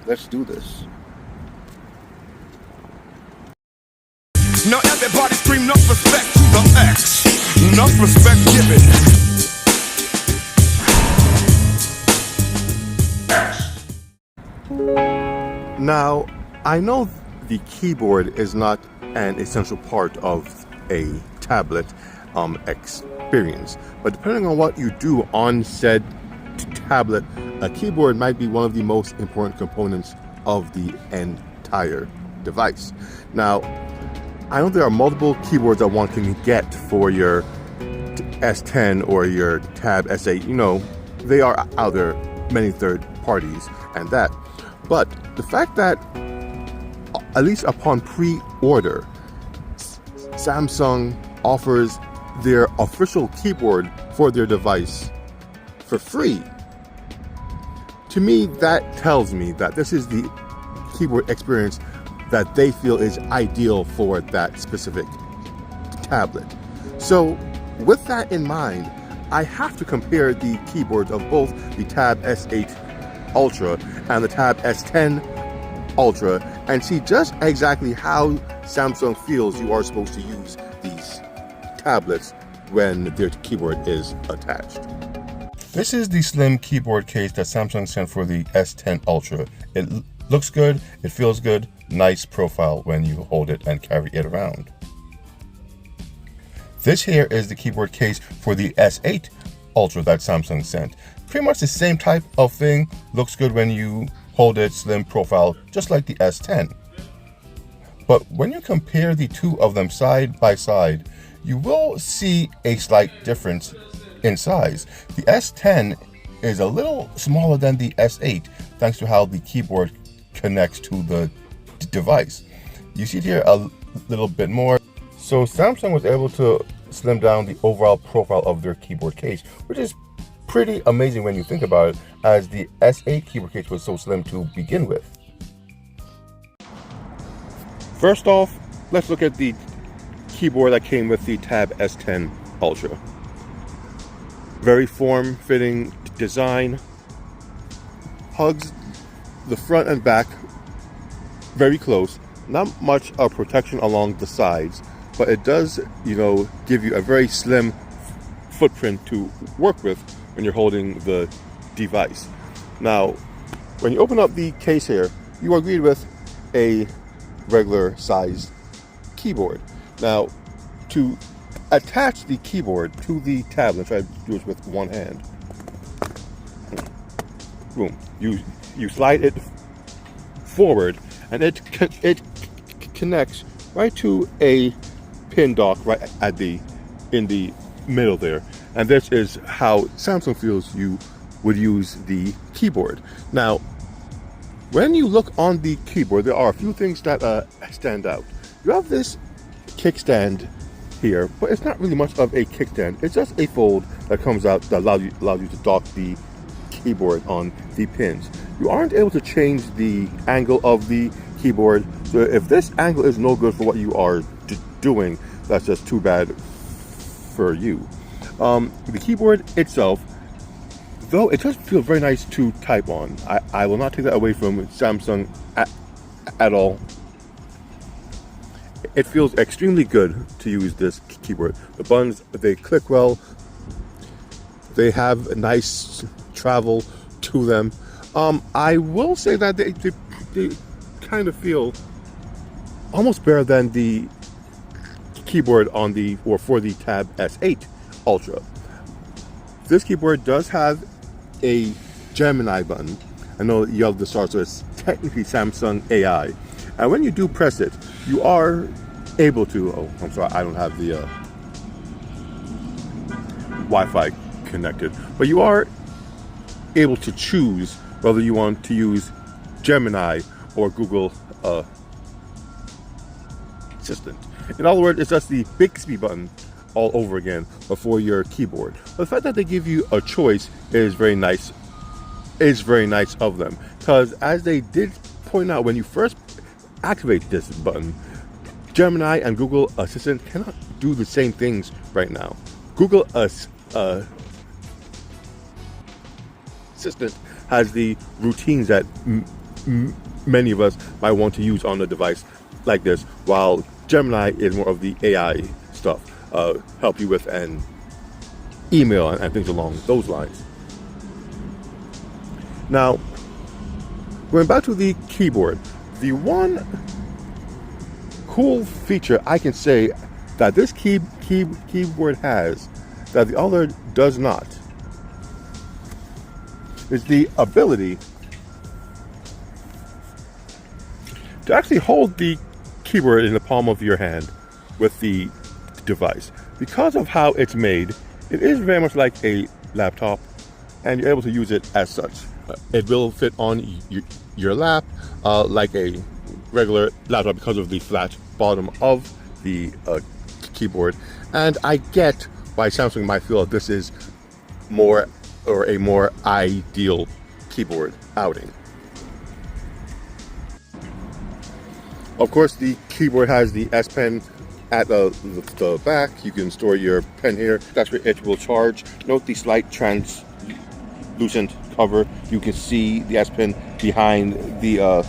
Let's do this. Now everybody scream enough respect to the X. Enough respect given. Now, I know the keyboard is not an essential part of a tablet experience, but depending on what you do on said tablet, a keyboard might be one of the most important components of the entire device. Now, I know there are multiple keyboards that one can get for your S10 or your Tab S8. You know, they are out there, many third parties and that. But the fact that, at least upon pre-order, Samsung offers their official keyboard for their device for free, to me, that tells me that this is the keyboard experience that they feel is ideal for that specific tablet. So with that in mind, I have to compare the keyboards of both the Tab S8 Ultra and the Tab S10 Ultra and see just exactly how Samsung feels you are supposed to use these tablets when their keyboard is attached. This is the slim keyboard case that Samsung sent for the S10 Ultra. It looks good, it feels good, nice profile when you hold it and carry it around. This here is the keyboard case for the S8 Ultra that Samsung sent. Pretty much the same type of thing, looks good when you hold it, slim profile, just like the S10. But when you compare the two of them side by side, you will see a slight difference in size. The S10 is a little smaller than the S8 thanks to how the keyboard connects to the device. You see it here a little bit more. So Samsung was able to slim down the overall profile of their keyboard case, which is pretty amazing when you think about it, as the S8 keyboard case was so slim to begin with. First off, let's look at the keyboard that came with the Tab S10 Ultra. Very form-fitting design, hugs the front and back very close. Not much of protection along the sides, but it does, give you a very slim footprint to work with when you're holding the device. Now, when you open up the case here, you are greeted with a regular sized keyboard. Now, to attach the keyboard to the tablet, try to do it with one hand. Boom. You slide it forward, and it connects right to a pin dock right in the middle there. And this is how Samsung feels you would use the keyboard. Now, when you look on the keyboard, there are a few things that stand out. You have this kickstand here, but it's not really much of a kickstand. It's just a fold that comes out that allows you to dock the keyboard on the pins. You aren't able to change the angle of the keyboard, so if this angle is no good for what you are doing, that's just too bad for you. The keyboard itself, though it does feel very nice to type on, I will not take that away from Samsung at all. It feels extremely good to use this keyboard. The buttons, they click well. They have a nice travel to them. I will say that they kind of feel almost better than the keyboard for the Tab S8 Ultra. This keyboard does have a Gemini button. I know you have the star, so it's technically Samsung AI. And when you do press it, you are able to, oh, I'm sorry, I don't have the Wi-Fi connected, but you are able to choose whether you want to use Gemini or Google Assistant. In other words, it's just the Bixby button all over again before your keyboard. But the fact that they give you a choice is very nice. Is very nice of them, because as they did point out, when you first activate this button, Gemini and Google Assistant cannot do the same things right now. Google Assistant has the routines that many of us might want to use on a device like this, while Gemini is more of the AI stuff, help you with an email and things along those lines. Now, going back to the keyboard, the one cool feature I can say that this keyboard has that the other does not is the ability to actually hold the keyboard in the palm of your hand with the device. Because of how it's made, it is very much like a laptop, and you're able to use it as such. It will fit on your lap like a regular laptop because of the flat bottom of the keyboard. And I get why Samsung might feel this is a more ideal keyboard outing. Of course, the keyboard has the S Pen at the back. You can store your pen here. That's where it will charge. Note the slight translucent cover. You can see the S Pen behind the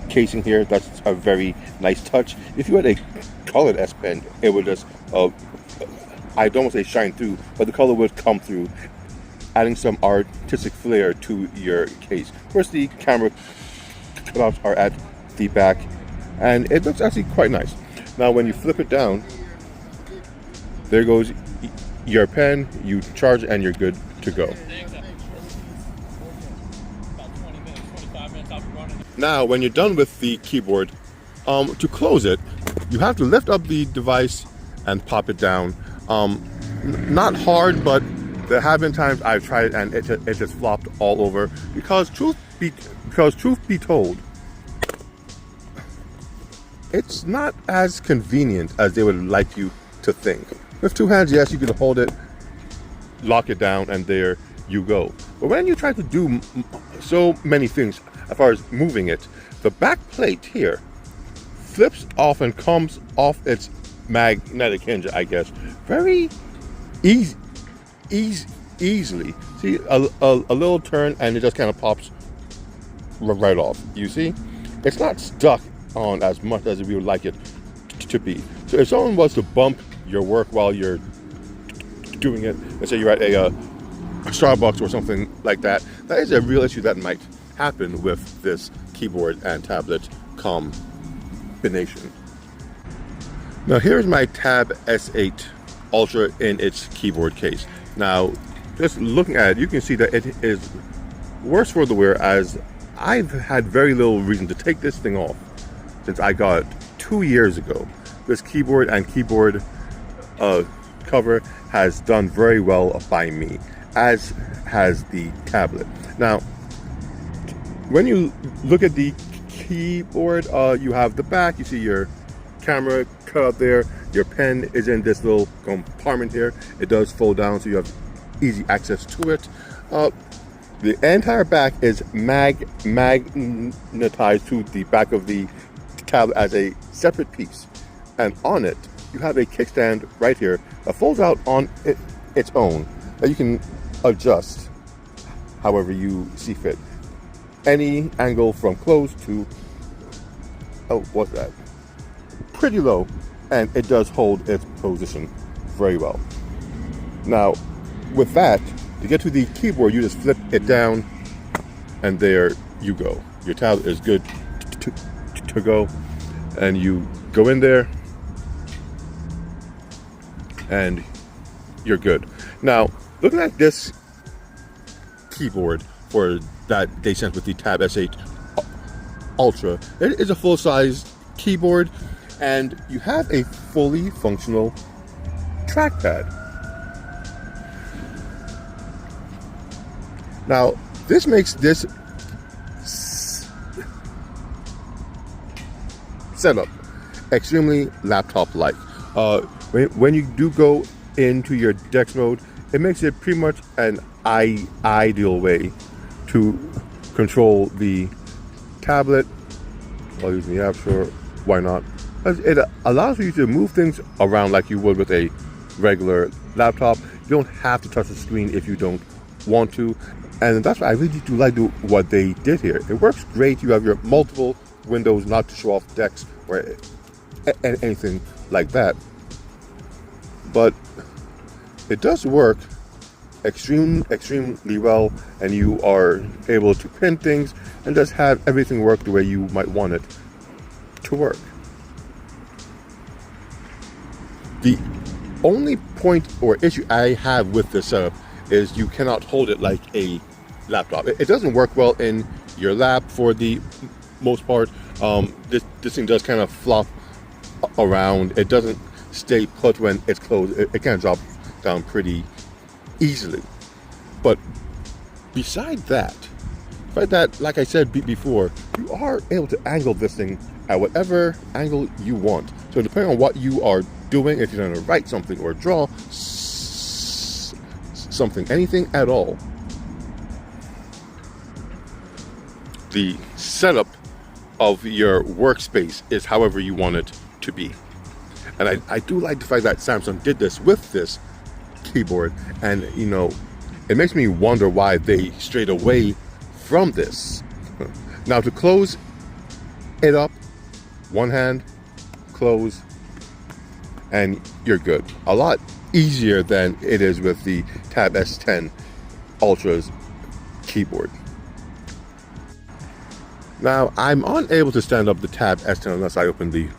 casing here. That's a very nice touch. If you had a colored S Pen, it would just, I don't want to say shine through, but the color would come through, adding some artistic flair to your case. Of course, the camera cutouts are at the back, and it looks actually quite nice. Now, when you flip it down, there goes your pen, you charge, and you're good to go. Now, when you're done with the keyboard, to close it, you have to lift up the device and pop it down. Not hard, but there have been times I've tried it and it just flopped all over. Because truth be told, it's not as convenient as they would like you to think. With two hands, yes, you can hold it, lock it down, and there you go. But when you try to do so many things as far as moving it, the back plate here flips off and comes off its magnetic hinge, I guess, very easily. See, a little turn and it just kind of pops right off. You see, it's not stuck on as much as we would like it to be. So if someone was to bump your work while you're doing it, let's say you're at a Starbucks or something like that, that is a real issue that might happen with this keyboard and tablet combination. Now here's my Tab S10 Ultra in its keyboard case. Now, just looking at it, you can see that it is worse for the wear, as I've had very little reason to take this thing off since I got it 2 years ago. This keyboard and keyboard cover has done very well by me, as has the tablet. Now, when you look at the keyboard, you have the back, you see your camera cut out there, your pen is in this little compartment here. It does fold down so you have easy access to it. The entire back is magnetized to the back of the tablet as a separate piece, and on it you have a kickstand right here that folds out on its own, that you can adjust however you see fit. Any angle from close to, what's that? Pretty low, and it does hold its position very well. Now, with that, to get to the keyboard, you just flip it down, and there you go. Your tablet is good to go, and you go in there, and you're good. Now, looking at this keyboard for that they sent with the Tab S10 Ultra, it is a full-size keyboard, and you have a fully functional trackpad. Now, this makes this setup extremely laptop-like. When you do go into your DeX mode, it makes it pretty much an ideal way to control the tablet while using the app. Sure, why not? It allows you to move things around like you would with a regular laptop. You don't have to touch the screen if you don't want to. And that's why I really do like what they did here. It works great. You have your multiple windows, not to show off decks or anything like that. But it does work extremely well, and you are able to pin things and just have everything work the way you might want it to work. The only point or issue I have with this setup is you cannot hold it like a laptop. It doesn't work well in your lap for the most part. This thing does kind of flop around. It doesn't stay put when it's closed. It kind of drops down pretty easily. But beside that, like I said before, you are able to angle this thing at whatever angle you want. So depending on what you are doing, if you're going to write something or draw something, anything at all, the setup of your workspace is however you want it to be. And I do like the fact that Samsung did this with this keyboard, and you know, it makes me wonder why they strayed away from this. Now, to close it up, one hand, close, and you're good. A lot easier than it is with the Tab S10 Ultra's keyboard. Now, I'm unable to stand up the Tab S10 unless I open the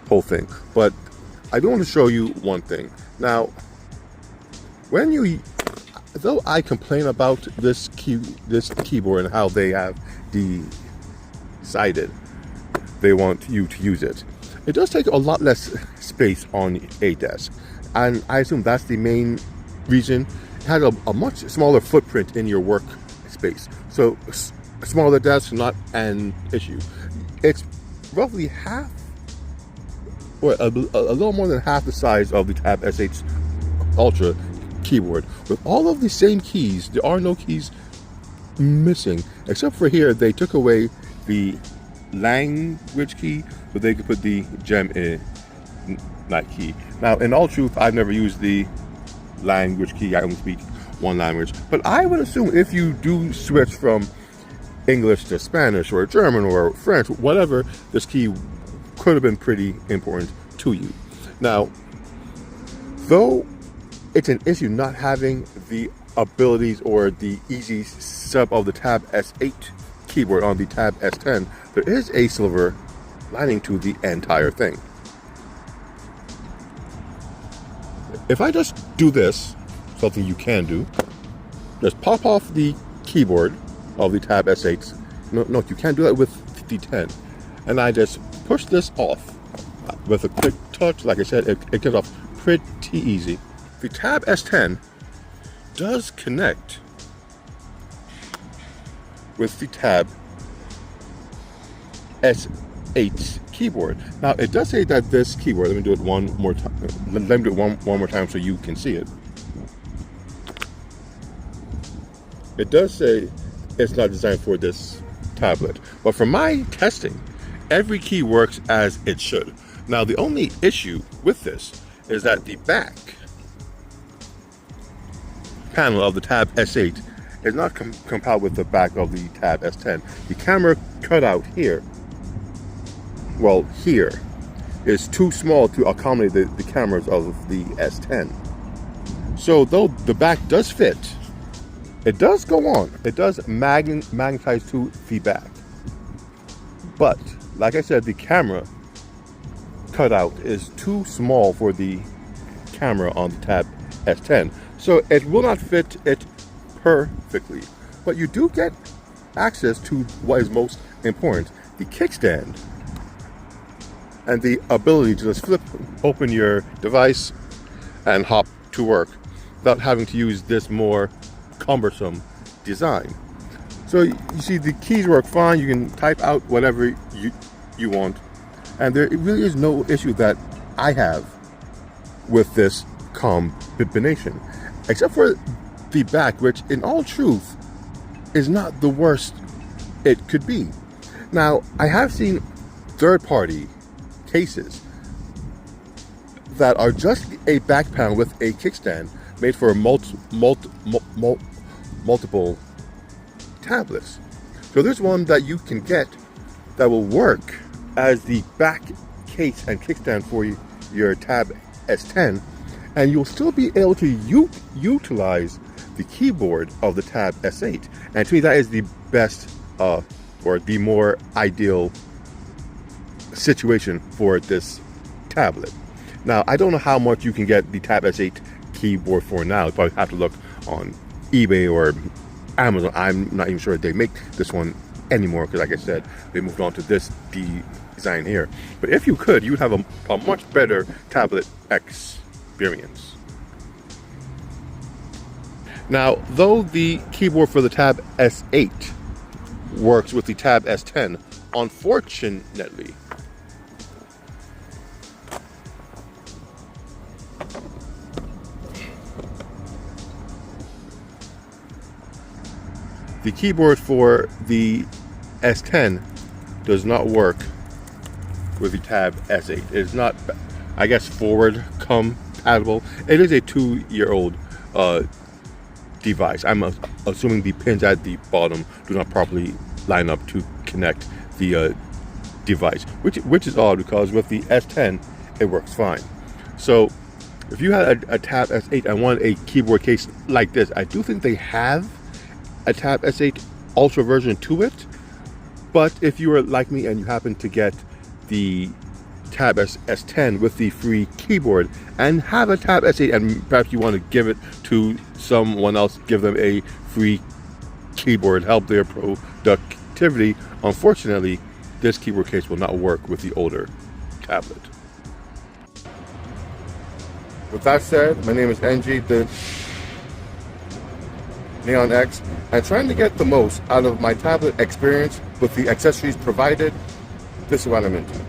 whole thing, but I do want to show you one thing. Now, though I complain about this keyboard and how they have decided they want you to use it, it does take a lot less space on a desk, and I assume that's the main reason. It has a much smaller footprint in your workspace, so smaller desks not an issue. It's roughly half, or a little more than half the size of the Tab S10 Ultra keyboard, with all of the same keys. There are no keys missing, except for here they took away the language key so they could put the gem in that key. Now, in all truth, I've never used the language key. I only speak one language, but I would assume if you do switch from English to Spanish or German or French, whatever, this key could have been pretty important to you. Now, though it's an issue not having the abilities or the easy setup of the Tab S8 keyboard on the Tab S10, there is a silver lining to the entire thing. If I just do this, something you can do, just pop off the keyboard of the Tab S8. No, you can't do that with the 10. And I just push this off with a quick touch. Like I said, it gets off pretty easy. The Tab S10 does connect with the Tab S8 keyboard. Now, it does say that this keyboard, let me do it one more time. Let me do it one more time so you can see it. It does say it's not designed for this tablet, but from my testing, every key works as it should. Now, the only issue with this is that the back panel of the Tab S8 is not compatible with the back of the Tab S10. The camera cutout here, well, here, is too small to accommodate the cameras of the S10. So though the back does fit, it does go on. It does magnetize to the back. But, like I said, the camera cutout is too small for the camera on the Tab S10. So it will not fit it perfectly. But you do get access to what is most important, the kickstand, and the ability to just flip open your device and hop to work without having to use this more cumbersome design. So you see, the keys work fine. You can type out whatever you want, and there really is no issue that I have with this combination, except for the back, which in all truth is not the worst it could be. Now, I have seen third-party cases that are just a back panel with a kickstand made for multiple tablets. So there's one that you can get that will work as the back case and kickstand for your Tab S10, and you'll still be able to utilize the keyboard of the Tab S8. And to me, that is the best or the more ideal situation for this tablet. Now, I don't know how much you can get the Tab S8 keyboard for now. You probably have to look on eBay or Amazon. I'm not even sure if they make this one anymore, because like I said, they moved on to this design here. But if you could, you'd have a much better tablet experience. Now, though the keyboard for the Tab S8 works with the Tab S10, unfortunately, the keyboard for the S10 does not work with the Tab S8. It is not, I guess, forward compatible. It is a 2-year-old device. I'm assuming the pins at the bottom do not properly line up to connect the device, which is odd, because with the S10 it works fine. So if you had a Tab S8 and wanted a keyboard case like this, I do think they have a Tab S8 Ultra version to it. But if you are like me and you happen to get the Tab S10 with the free keyboard and have a Tab S8, and perhaps you want to give it to someone else, give them a free keyboard, help their productivity, unfortunately, this keyboard case will not work with the older tablet. With that said, my name is NG, the Neon X, and trying to get the most out of my tablet experience with the accessories provided, this is what I'm into.